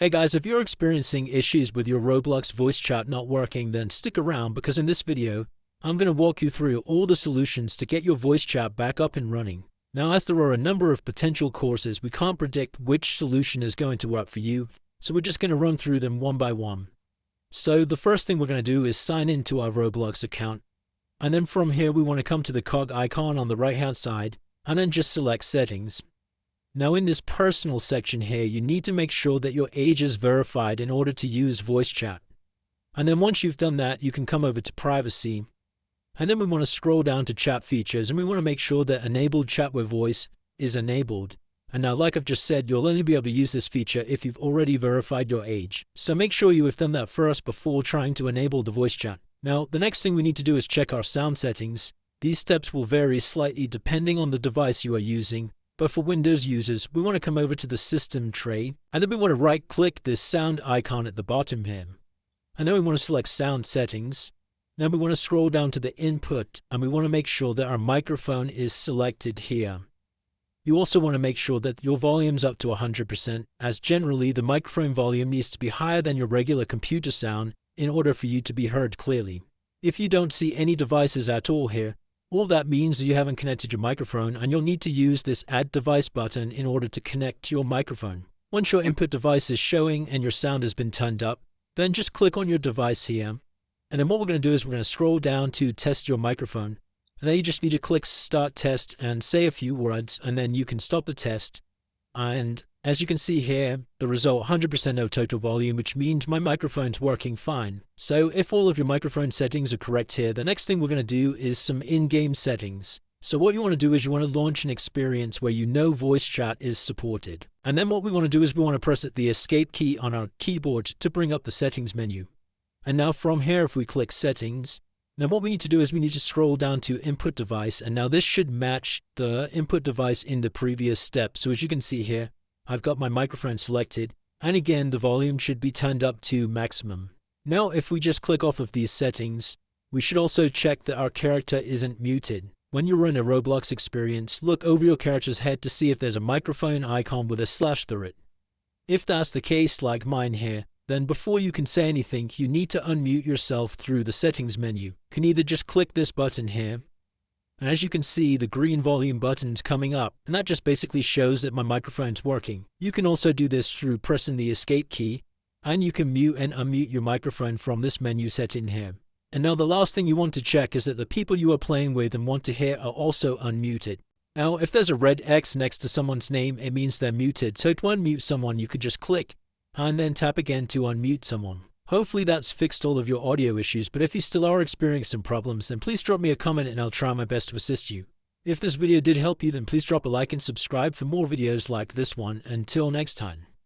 Hey guys, if you're experiencing issues with your Roblox voice chat not working, then stick around because in this video, I'm going to walk you through all the solutions to get your voice chat back up and running. Now, as there are a number of potential causes, we can't predict which solution is going to work for you, so we're just going to run through them one by one. So the first thing we're going to do is sign into our Roblox account, and then from here we want to come to the cog icon on the right hand side, and then just select settings. Now in this personal section here, you need to make sure that your age is verified in order to use voice chat. And then once you've done that, you can come over to privacy. And then we want to scroll down to chat features, and we want to make sure that enabled chat with voice is enabled. And now, like I've just said, you'll only be able to use this feature if you've already verified your age. So make sure you have done that first before trying to enable the voice chat. Now, the next thing we need to do is check our sound settings. These steps will vary slightly depending on the device you are using. But for Windows users, we want to come over to the system tray, and then we want to right-click this sound icon at the bottom here. And then we want to select sound settings. Now we want to scroll down to the input, and we want to make sure that our microphone is selected here. You also want to make sure that your volume's up to 100%, as generally the microphone volume needs to be higher than your regular computer sound in order for you to be heard clearly. If you don't see any devices at all here, all that means is you haven't connected your microphone, and you'll need to use this Add Device button in order to connect your microphone. Once your input device is showing and your sound has been turned up, then just click on your device here. And then what we're going to do is we're going to scroll down to Test Your Microphone. And then you just need to click Start Test and say a few words, and then you can stop the test. And as you can see here, the result 100% no total volume, which means my microphone's working fine. So if all of your microphone settings are correct here, the next thing we're going to do is some in-game settings. So what you want to do is you want to launch an experience where you know voice chat is supported. And then what we want to do is we want to press the escape key on our keyboard to bring up the settings menu. And now from here, if we click settings, now what we need to do is we need to scroll down to input device, and now this should match the input device in the previous step. So as you can see here, I've got my microphone selected, and again the volume should be turned up to maximum. Now if we just click off of these settings, we should also check that our character isn't muted. When you run a Roblox experience, look over your character's head to see if there's a microphone icon with a slash through it. If that's the case, like mine here, then before you can say anything, you need to unmute yourself through the settings menu. You can either just click this button here, and as you can see, the green volume button's coming up, and that just basically shows that my microphone's working. You can also do this through pressing the escape key, and you can mute and unmute your microphone from this menu setting here. And now the last thing you want to check is that the people you are playing with and want to hear are also unmuted. Now, if there's a red X next to someone's name, it means they're muted. So to unmute someone, you could just click and then tap again to unmute someone. Hopefully that's fixed all of your audio issues, but if you still are experiencing problems, then please drop me a comment and I'll try my best to assist you. If this video did help you, then please drop a like and subscribe for more videos like this one. Until next time.